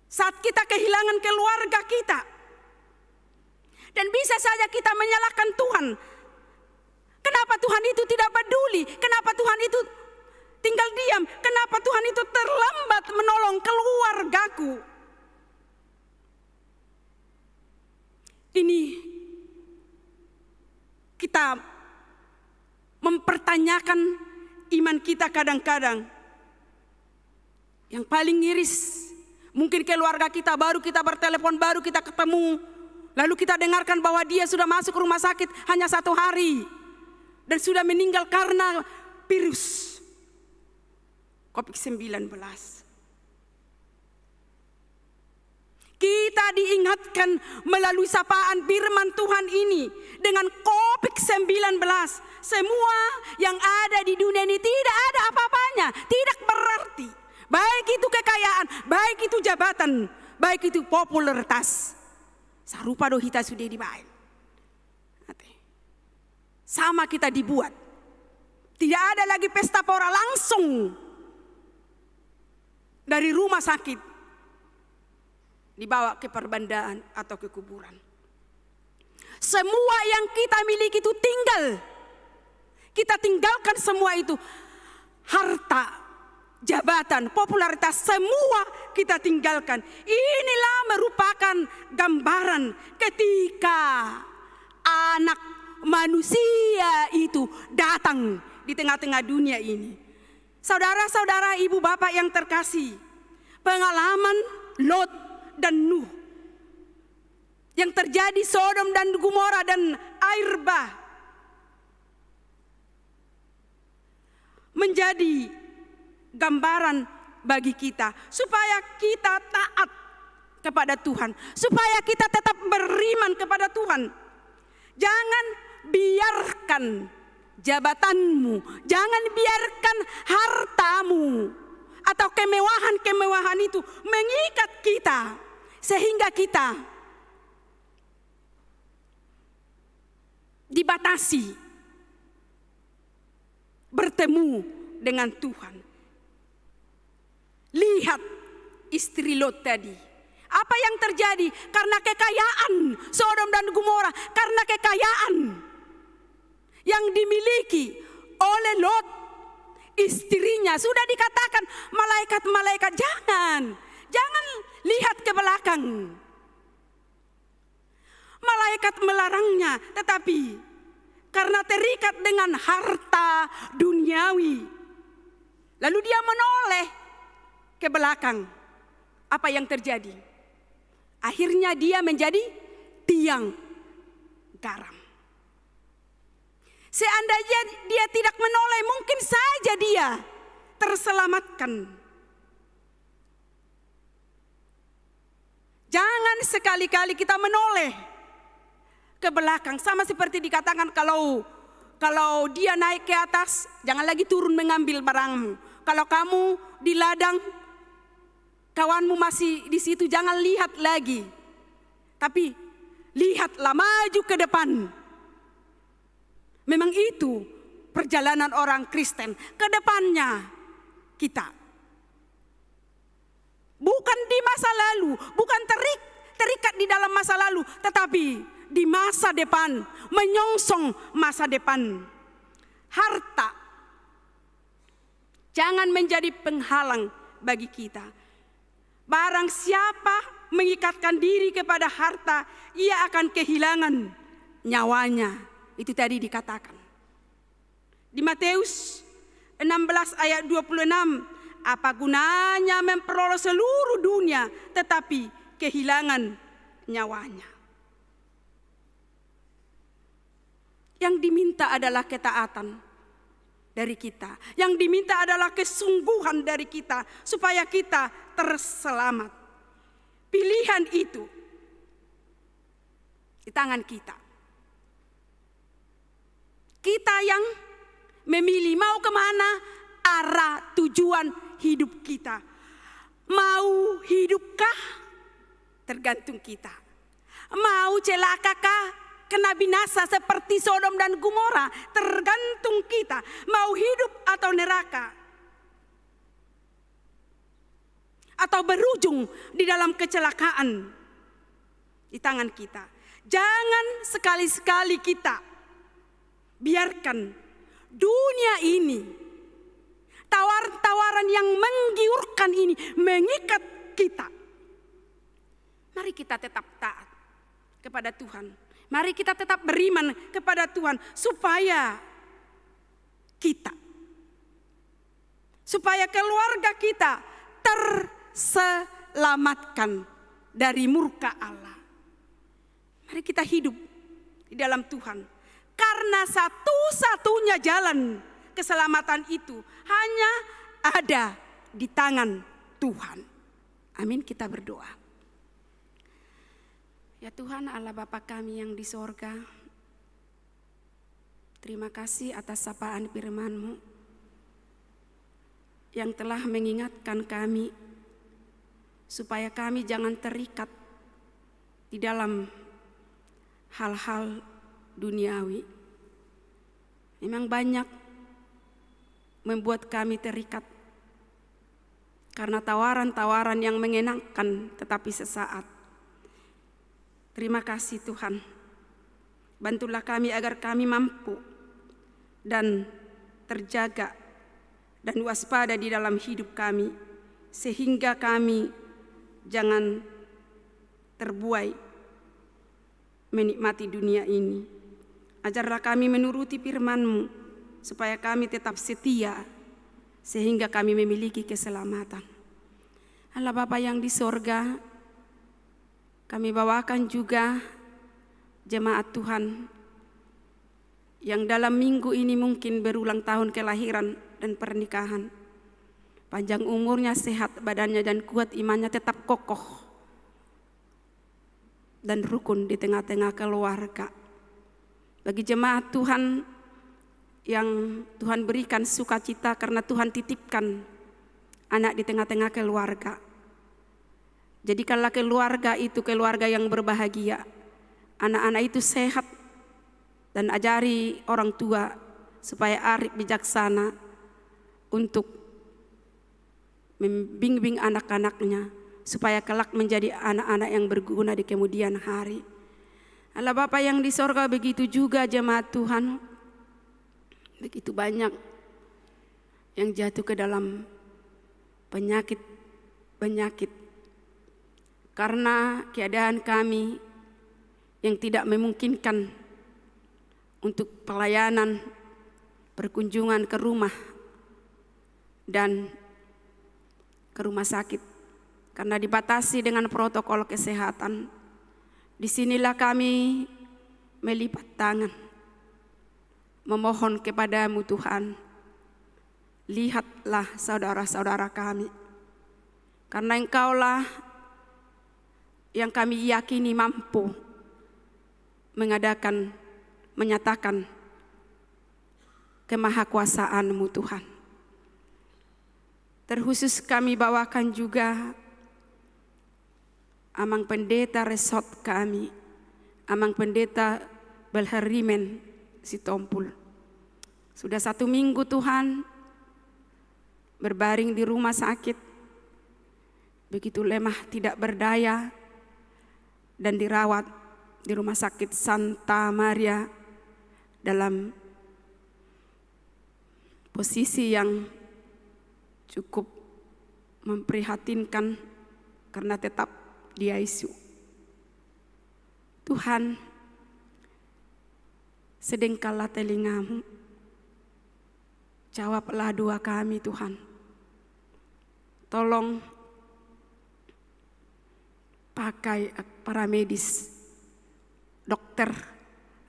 Saat kita kehilangan keluarga kita. Dan bisa saja kita menyalahkan Tuhan. Kenapa Tuhan itu tidak peduli? Kenapa Tuhan itu tinggal diam? Kenapa Tuhan itu terlambat menolong keluargaku? Ini kita mempertanyakan iman kita kadang-kadang. Yang paling miris, mungkin keluarga kita baru kita bertelepon, baru kita ketemu. Lalu kita dengarkan bahwa dia sudah masuk rumah sakit hanya 1 hari. Dan sudah meninggal karena virus COVID-19. Kita diingatkan melalui sapaan firman Tuhan ini dengan COVID-19. Semua yang ada di dunia ini tidak ada apa-apanya, tidak berarti. Baik itu kekayaan, baik itu jabatan, baik itu popularitas. Sarupa dohita sudah dibaik. Sama kita dibuat. Tidak ada lagi pesta pora, langsung dari rumah sakit dibawa ke perbandaan atau ke kuburan. Semua yang kita miliki itu tinggal. Kita tinggalkan semua itu. Harta, jabatan, popularitas, semua kita tinggalkan. Inilah merupakan gambaran ketika anak manusia itu datang di tengah-tengah dunia ini. Saudara-saudara, ibu bapak yang terkasih, pengalaman Lot dan Nuh yang terjadi Sodom dan Gomora dan air bah menjadi gambaran bagi kita supaya kita taat kepada Tuhan, supaya kita tetap beriman kepada Tuhan. Jangan biarkan jabatanmu, jangan biarkan hartamu atau kemewahan-kemewahan itu mengikat kita sehingga kita dibatasi bertemu dengan Tuhan. Lihat istri Lot tadi. Apa yang terjadi? Karena kekayaan Sodom dan Gomora, karena kekayaan yang dimiliki oleh Lot, istrinya. Sudah dikatakan malaikat-malaikat, jangan lihat ke belakang. Malaikat melarangnya, tetapi karena terikat dengan harta duniawi, lalu dia menoleh ke belakang. Apa yang terjadi? Akhirnya dia menjadi tiang garam. Seandainya dia tidak menoleh, mungkin saja dia terselamatkan. Jangan sekali-kali kita menoleh ke belakang. Sama seperti dikatakan kalau Kalau dia naik ke atas, jangan lagi turun mengambil barangmu. Kalau kamu di ladang, kawanmu masih di situ, jangan lihat lagi. Tapi lihatlah maju ke depan. Memang itu perjalanan orang Kristen, ke depannya kita. Bukan di masa lalu, bukan terikat di dalam masa lalu, tetapi di masa depan, menyongsong masa depan. Harta jangan menjadi penghalang bagi kita. Barang siapa mengikatkan diri kepada harta, ia akan kehilangan nyawanya. Itu tadi dikatakan. Di Matius 16 ayat 26, apa gunanya memperoleh seluruh dunia tetapi kehilangan nyawanya. Yang diminta adalah ketaatan dari kita. Yang diminta adalah kesungguhan dari kita supaya kita terselamat. Pilihan itu di tangan kita. Kita yang memilih mau kemana arah tujuan hidup kita. Mau hidupkah? Tergantung kita. Mau celakakah? Kena binasa seperti Sodom dan Gomora? Tergantung kita. Mau hidup atau neraka? Atau berujung di dalam kecelakaan? Di tangan kita. Jangan sekali-sekali kita biarkan dunia ini, tawaran-tawaran yang menggiurkan ini mengikat kita. Mari kita tetap taat kepada Tuhan. Mari kita tetap beriman kepada Tuhan supaya keluarga kita terselamatkan dari murka Allah. Mari kita hidup di dalam Tuhan. Karena satu-satunya jalan keselamatan itu hanya ada di tangan Tuhan. Amin, kita berdoa. Ya Tuhan Allah Bapa kami yang di sorga, terima kasih atas sapaan firman-Mu yang telah mengingatkan kami supaya kami jangan terikat di dalam hal-hal duniawi. Memang banyak membuat kami terikat karena tawaran-tawaran yang menyenangkan tetapi sesaat. Terima kasih Tuhan. Bantulah kami agar kami mampu dan terjaga dan waspada di dalam hidup kami, sehingga kami jangan terbuai menikmati dunia ini. Ajarlah kami menuruti firman-Mu supaya kami tetap setia sehingga kami memiliki keselamatan. Allah Bapa yang di sorga, kami bawakan juga jemaat Tuhan yang dalam minggu ini mungkin berulang tahun kelahiran dan pernikahan. Panjang umurnya, sehat badannya dan kuat imannya, tetap kokoh dan rukun di tengah-tengah keluarga. Bagi jemaat Tuhan yang Tuhan berikan sukacita karena Tuhan titipkan anak di tengah-tengah keluarga. Jadikanlah keluarga itu keluarga yang berbahagia. Anak-anak itu sehat dan ajari orang tua supaya arif bijaksana untuk membimbing anak-anaknya supaya kelak menjadi anak-anak yang berguna di kemudian hari. Allah Bapa yang di sorga, begitu juga jemaat Tuhan. Begitu banyak yang jatuh ke dalam penyakit karena keadaan kami yang tidak memungkinkan untuk pelayanan berkunjungan ke rumah dan ke rumah sakit karena dibatasi dengan protokol kesehatan. Disinilah kami melipat tangan, memohon kepadamu Tuhan, lihatlah saudara-saudara kami, karena Engkaulah yang kami yakini mampu menyatakan kemahakuasaan-Mu Tuhan. Terkhusus kami bawakan juga Amang Pendeta Resort kami, Amang Pendeta Belherimen Sitompul. Sudah 1 minggu Tuhan berbaring di rumah sakit, begitu lemah tidak berdaya, dan dirawat di rumah sakit Santa Maria dalam posisi yang cukup memprihatinkan karena tetap di ICU. Tuhan, sedengkala telinga-Mu, jawablah doa kami Tuhan. Tolong pakai para medis, dokter,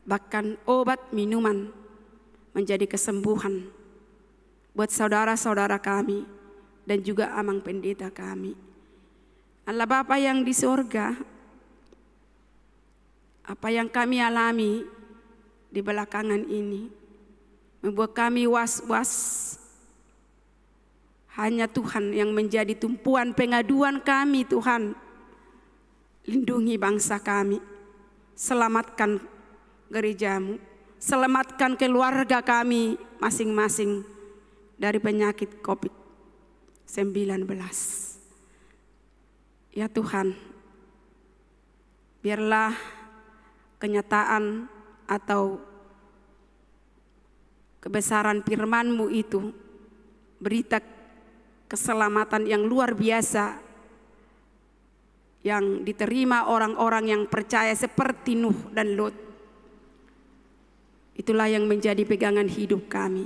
bahkan obat minuman menjadi kesembuhan buat saudara-saudara kami dan juga Amang Pendeta kami. Allah Bapa yang di sorga, apa yang kami alami di belakangan ini membuat kami was-was. Hanya Tuhan yang menjadi tumpuan pengaduan kami Tuhan. Lindungi bangsa kami, selamatkan gereja-Mu, selamatkan keluarga kami masing-masing dari penyakit COVID-19. Ya Tuhan, biarlah kenyataan atau kebesaran firman-Mu itu, berita keselamatan yang luar biasa yang diterima orang-orang yang percaya seperti Nuh dan Lot. Itulah yang menjadi pegangan hidup kami,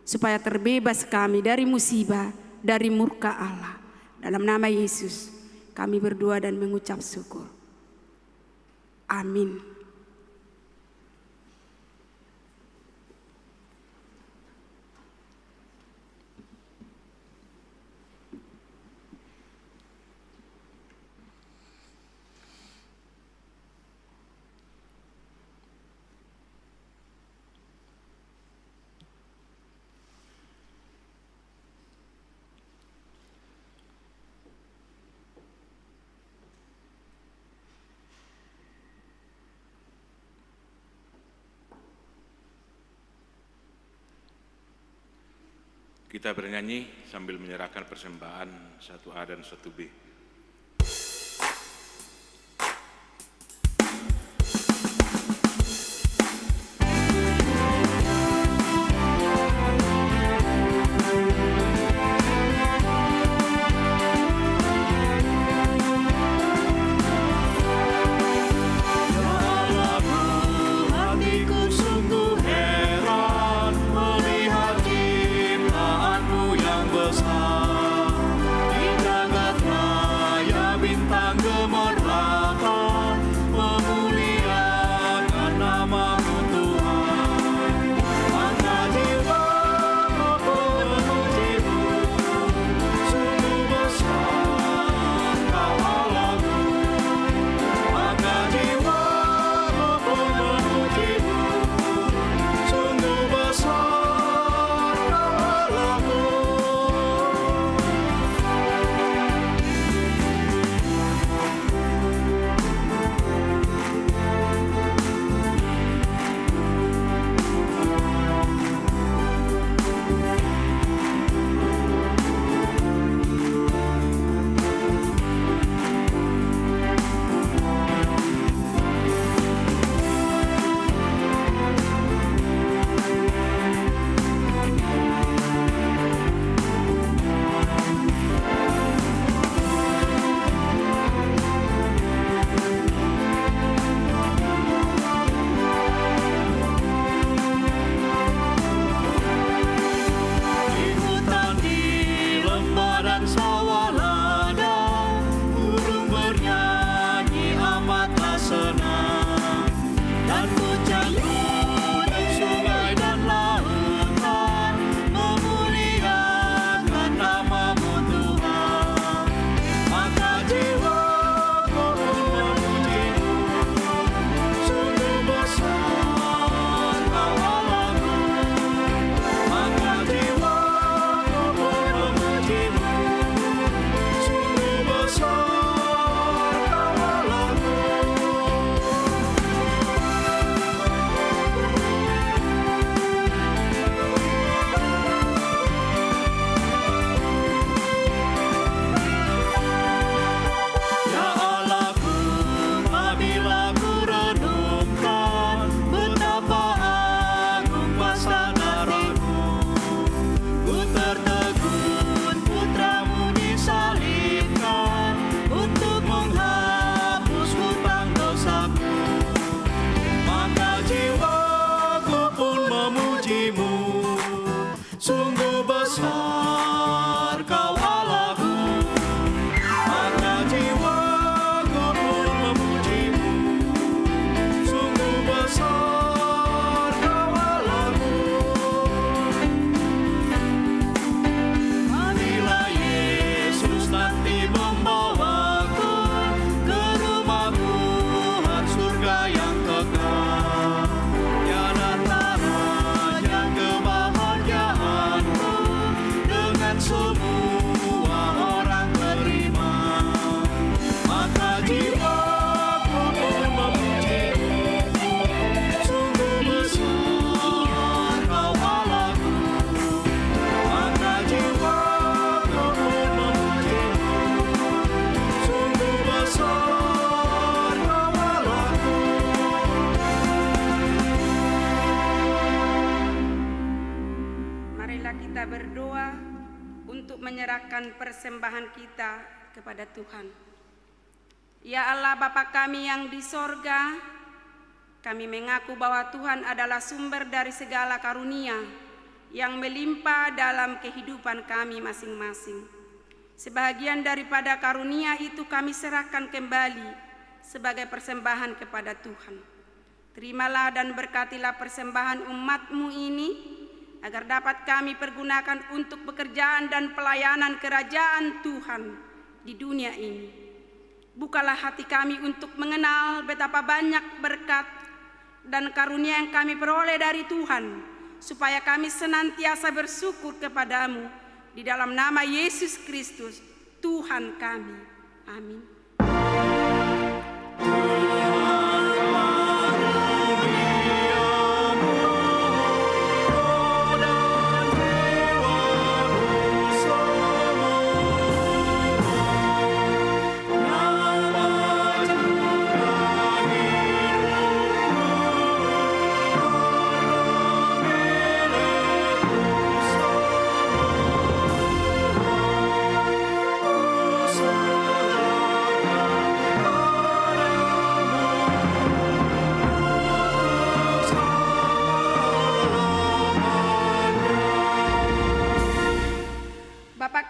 supaya terbebas kami dari musibah, dari murka Allah. Dalam nama Yesus kami berdoa dan mengucap syukur. Amin. Kita bernyanyi sambil menyerahkan persembahan 1A dan 1B. Hatiku sungguh heran melihat ciptaan-Mu yang besar di jagat raya. menyerahkan persembahan kita kepada Tuhan. Ya Allah Bapa kami yang di sorga, kami mengaku bahwa Tuhan adalah sumber dari segala karunia yang melimpah dalam kehidupan kami masing-masing. Sebagian daripada karunia itu kami serahkan kembali sebagai persembahan kepada Tuhan. Terimalah dan berkatilah persembahan umat-Mu ini, agar dapat kami pergunakan untuk pekerjaan dan pelayanan kerajaan Tuhan di dunia ini. Bukalah hati kami untuk mengenal betapa banyak berkat dan karunia yang kami peroleh dari Tuhan, supaya kami senantiasa bersyukur kepadamu di dalam nama Yesus Kristus, Tuhan kami. Amin.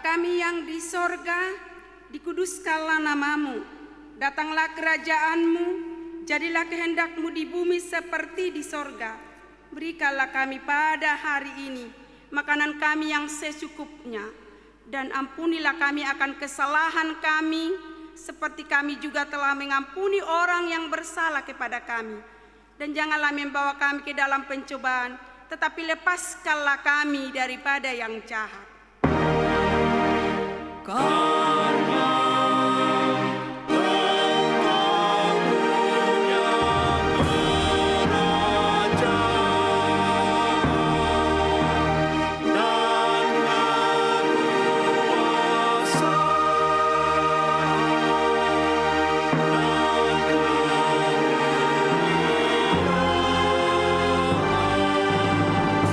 Kami yang di sorga, dikuduskanlah namamu, datanglah kerajaan-Mu, jadilah kehendak-Mu di bumi seperti di sorga. Berikanlah kami pada hari ini makanan kami yang secukupnya, dan ampunilah kami akan kesalahan kami, seperti kami juga telah mengampuni orang yang bersalah kepada kami. Dan janganlah membawa kami ke dalam pencobaan, tetapi lepaskanlah kami daripada yang jahat. Karena Engkau punya kerajaan dan kekuasaan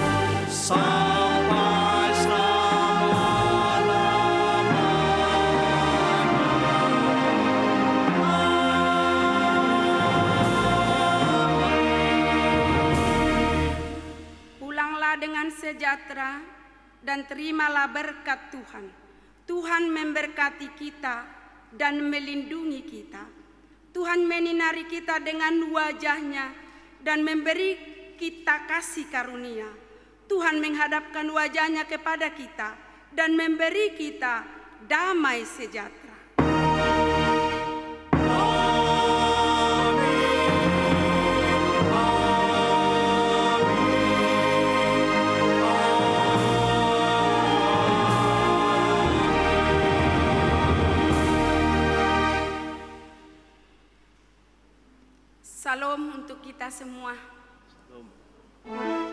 dan sampai dengan sejahtera dan terimalah berkat Tuhan. Tuhan memberkati kita dan melindungi kita. Tuhan menyinari kita dengan wajah-Nya dan memberi kita kasih karunia. Tuhan menghadapkan wajah-Nya kepada kita dan memberi kita damai sejahtera. Salam untuk kita semua. Shalom.